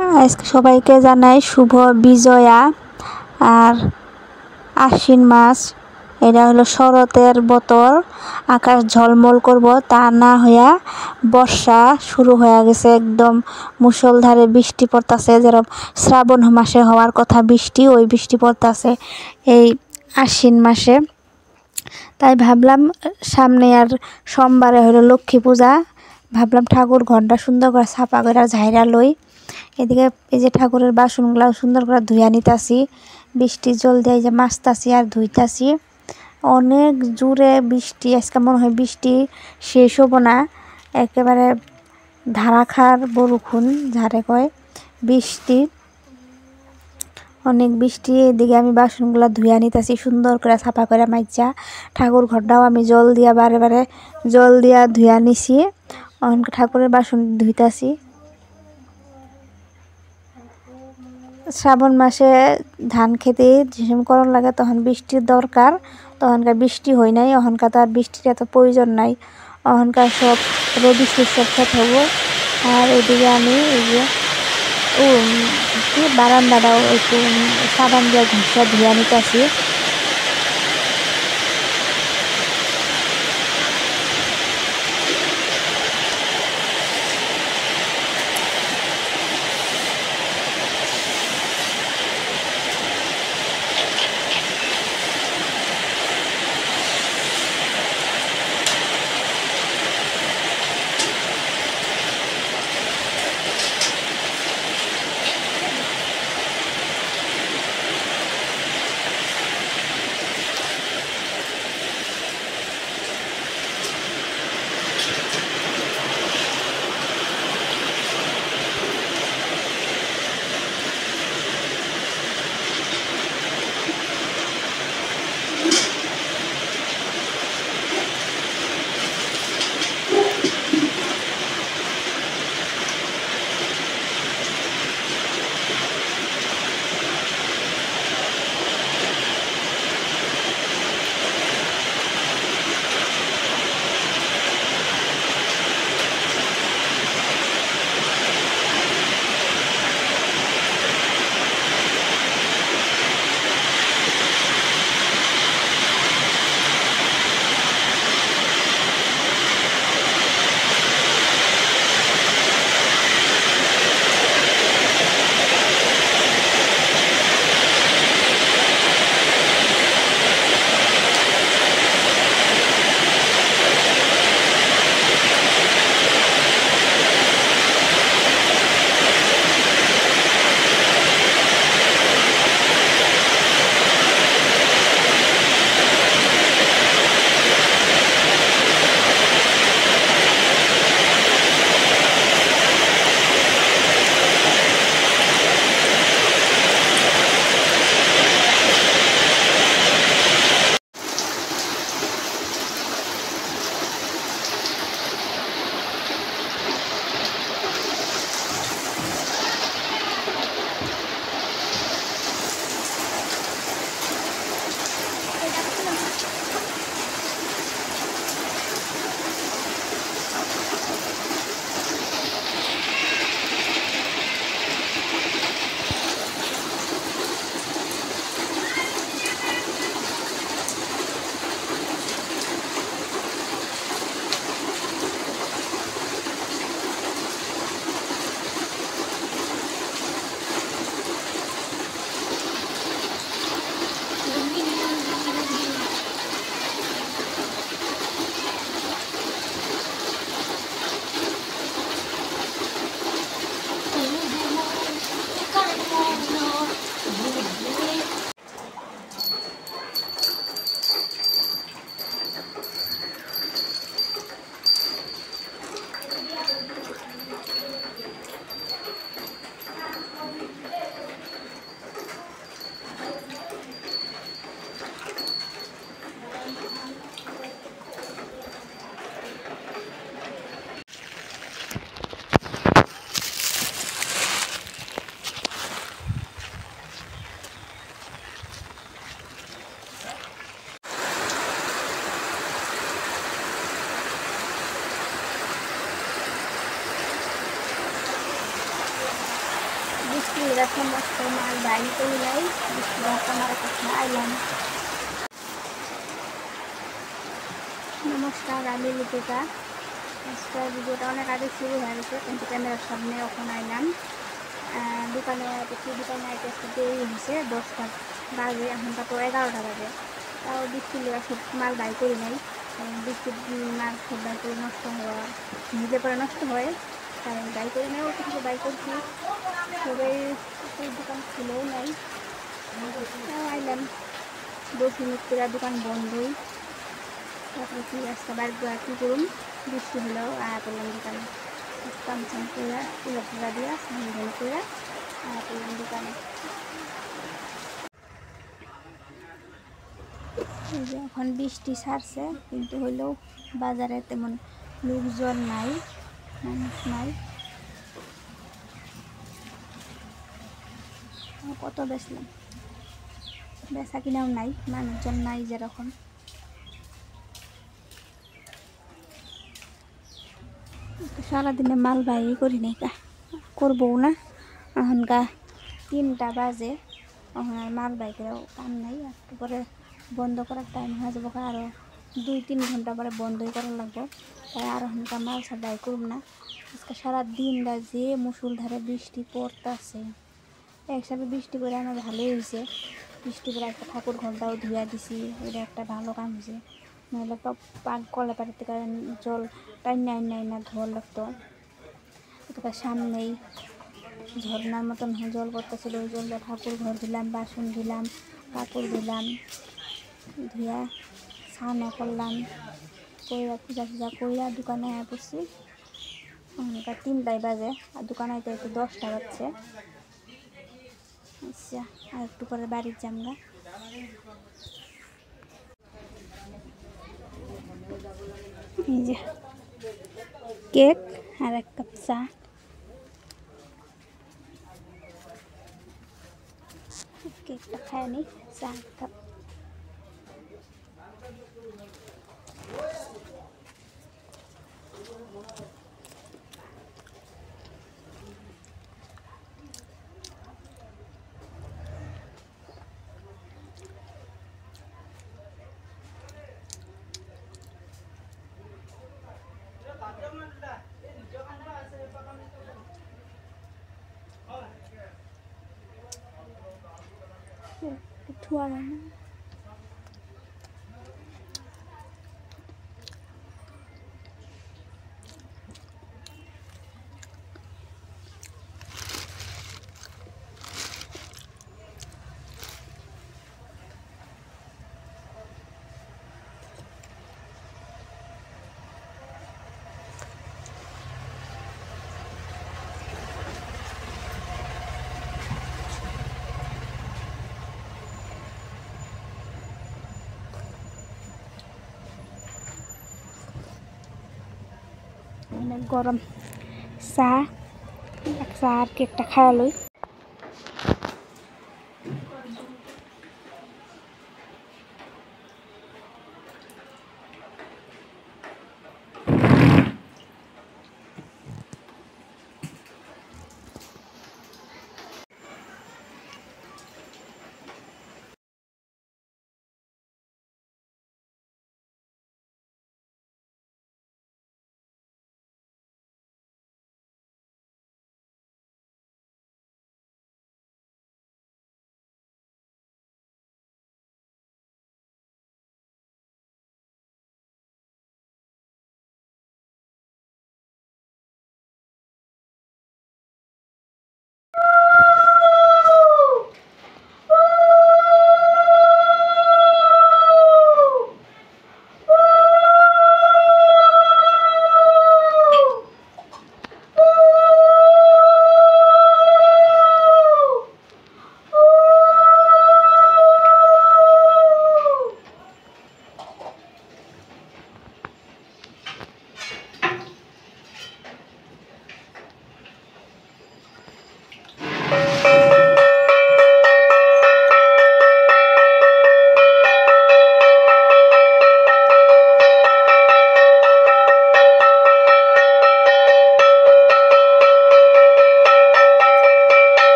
আজকে সবাইকে জানাই শুভ বিজয়া। আর আশ্বিন মাস, এটা হলো শরতের বতর, আকাশ ঝলমল করব তা না হইয়া বর্ষা শুরু হয়ে গেছে। একদম মুষলধারে বৃষ্টি পড়তাছে, যেরকম শ্রাবণ মাসে হওয়ার কথা বৃষ্টি, ওই বৃষ্টি পড়তাছে এই আশ্বিন মাসে। তাই ভাবলাম সামনে আর সোমবারে হলো লক্ষ্মী পূজা, ভাবলাম ঠাকুর ঘরটা সুন্দর করে ছাপা করে ঝাইরা লই। এদিকে এই যে ঠাকুরের বাসনগুলো সুন্দর করে ধুইয়া নিতাছি, বৃষ্টির জল দিয়ে এই যে মাজতাছি আর ধুইতাছি। অনেক জোরে বৃষ্টি, আজকে মনে হয় বৃষ্টি শেষ হবো না, একেবারে ধারাখার বরুখুন ঝাড়ে কয় বৃষ্টি, অনেক বৃষ্টি। এদিকে আমি বাসনগুলো ধুইয়া নিতেছি সুন্দর করে ছাপা করে মাইজা। ঠাকুর ঘরটাও আমি জল দিয়া বারে বারে জল দিয়া ধুইয়া নিছি। ঠাকুরের বাসন ধুইতাছি। শ্রাবণ মাসে ধান খেতে যেসব করণ লাগে তখন বৃষ্টির দরকার, তখনকার বৃষ্টি হয় নাই, অহনকার তো আর বৃষ্টির এত প্রয়োজন নাই, অহনকার সব রবি শস্যের ক্ষেত হবো। আর এদিকে আমি এই যে বারান্দাটাও একটু সাবান দিয়ে ঘষা ধুয়ে নিতেছি। বৃষ্টিরা সমস্ত মাল বাড়ি করে নেয়। বৃষ্টিরা আমার কাছে আইলাম। নমস্কার, আমি লিপিকা। আজকের ভিডিওটা অনেক আগে শুরু হয়ে গেছে, কিন্তু ক্যামেরার সামনে এখন আইলাম। দোকানে আইতে একটু দেরি হয়েছে, 10টা বাজে, এখনটা তো 11টা বাজে। তাও বৃষ্টির লেগে সব মাল বাই করি নাই, কারণ বৃষ্টির মাল সব বাই করে নষ্ট হওয়া নিজে পরে নষ্ট হয়, তাই বাই করি নাই। ওটা থেকে বাই করছি, সবাই দোকান খুলেও নাই। তাও আইলাম 10 মিনিট করে, দোকান বন্ধই। তারপরে কি রাস্তা বাইর করে কী করুন, বৃষ্টি হলেও আয়া করলাম দোকানে। কাম চাম করে পুরা দিয়া স্নান ধান করে আয়া করলাম দোকানে। এই যে এখন বৃষ্টি ছাড়ছে, কিন্তু হইলেও বাজারে তেমন লোকজন নাই, মানুষ নাই। কত বেচলাম, বেচা কিনাও নাই, মানুষজন নাই যেরকম। সারাদিনে মাল বাই করি নাই, করবো না। এখন 3টা বাজে, এখন আর মাল বাই করেও কাম নাই। একটু পরে বন্ধ করার টাইম হয়ে যাবো, আরও 2-3 ঘন্টা পরে বন্ধই করার লাগবো। তাই আর এখনকার মাল সব বাই করব না। আজকে সারাদিনটা যে মুষলধারে বৃষ্টি পড়তেছে, একসাথে বৃষ্টি করে আমার ভালোই হয়েছে। বৃষ্টি করে একটা ঠাকুর ঘরটাও ধুয়া দিছি, এটা একটা ভালো কাম হয়েছে। নাহলে তো কলে পাড়ির থেকে জল টাইনা ধোয়া লাগতো। তোকে সামনেই ঝর্নার মতন জল পড়তেছিল, ওই জল ঠাকুর ঘর ধুলাম, বাসন ধুলাম, কাপড় ধুলাম, ধুয়া স্নানও করলাম, কইরা পূজা কইরা দোকানে আয়া পড়ছি। ওখানকার 3টাই বাজে, আর দোকানে আইতে 10টা বাজছে। আচ্ছা, আর একটু পরে বাড়ির জামগা। এই যে কেক আর 1 কাপ চা। কেকটা খায় নি, চা 1 কাপ। ঠুয়া না। গরম চা, চা আর কেকটা খাওয়া লই।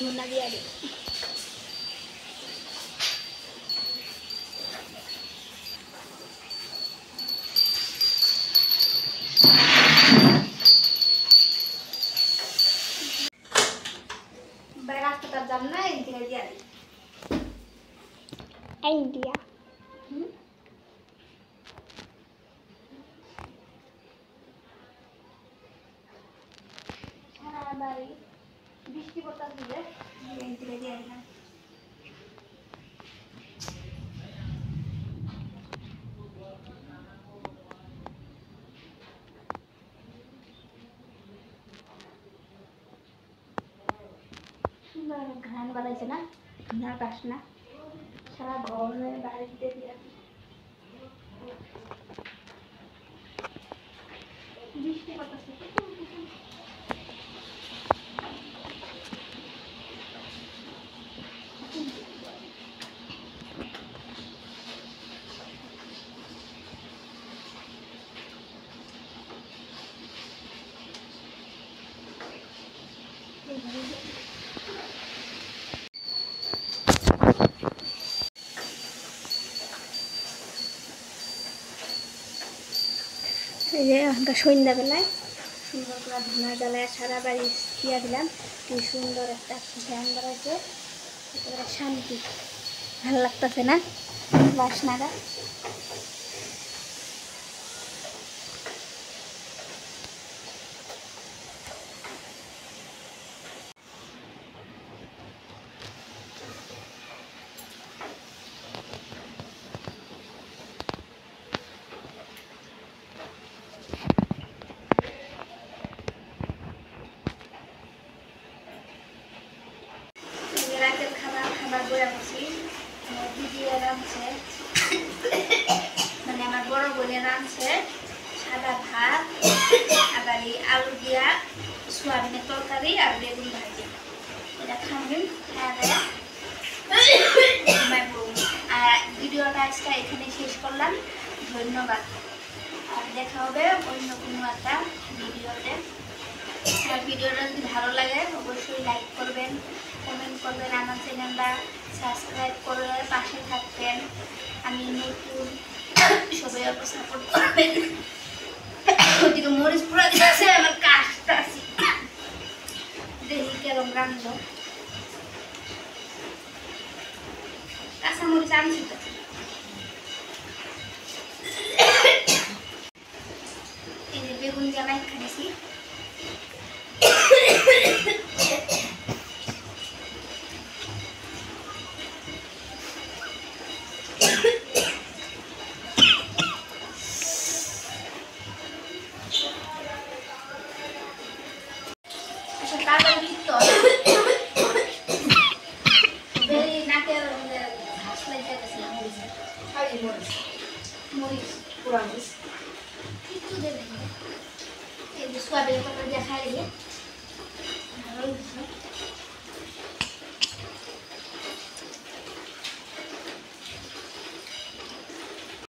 ধুনা দিয়ে দিই। রাস্তাটার দাম না এদিকে দিয়ে দিই। আইডিয়া সারা বাড়ি বৃষ্টি পড়তে দিলে এদিকে দিয়ে দিলাম। সুন্দর ঘ্রাণ বাড়াইছে না, ঘৃণার পাস না, সারা ঘরের বাড়িতে দিয়ে বৃষ্টি পড়তেছে। এই যে আমরা সন্ধ্যাবেলায় সুন্দর করে ধুনা জ্বালায় সারা বাড়ি দিয়ে দিলাম। কি সুন্দর একটা ফ্যান বাড়াইছে, একেবারে শান্তি, ভালো লাগতেছে না বাসনাটা। রাতের খাবার বয়ে আনছি, দিদি রাঁধছে, মানে আমার বড় বোনে রাঁধছে সাদা ভাত, আবার এই আলু দিয়া সোয়াবিনের তরকারি আর বেগুন ভাজি। এটা খাবেন, আর ভিডিওটা আজকে এখানে শেষ করলাম। ধন্যবাদ, আর দেখা হবে অন্য কোনো একটা ভিডিওতে। আর ভিডিওটা যদি ভালো লাগে অবশ্যই লাইক করবেন, কমেন্ট করবেন, আমার চ্যানেলটা সাবস্ক্রাইব করে পাশে থাকবেন। আমি নতুন, সবাই অল্প সাপোর্ট করবেন। ওদিকে মরিচ পুরো দিচ্ছে, আমার কাজটা আছে দেখি কেরম রান্না। কাঁচা মরিচ আনছি তো, এই যে বেগুন দিয়ে মাইক খাইছি। সোয়াবিন দেখা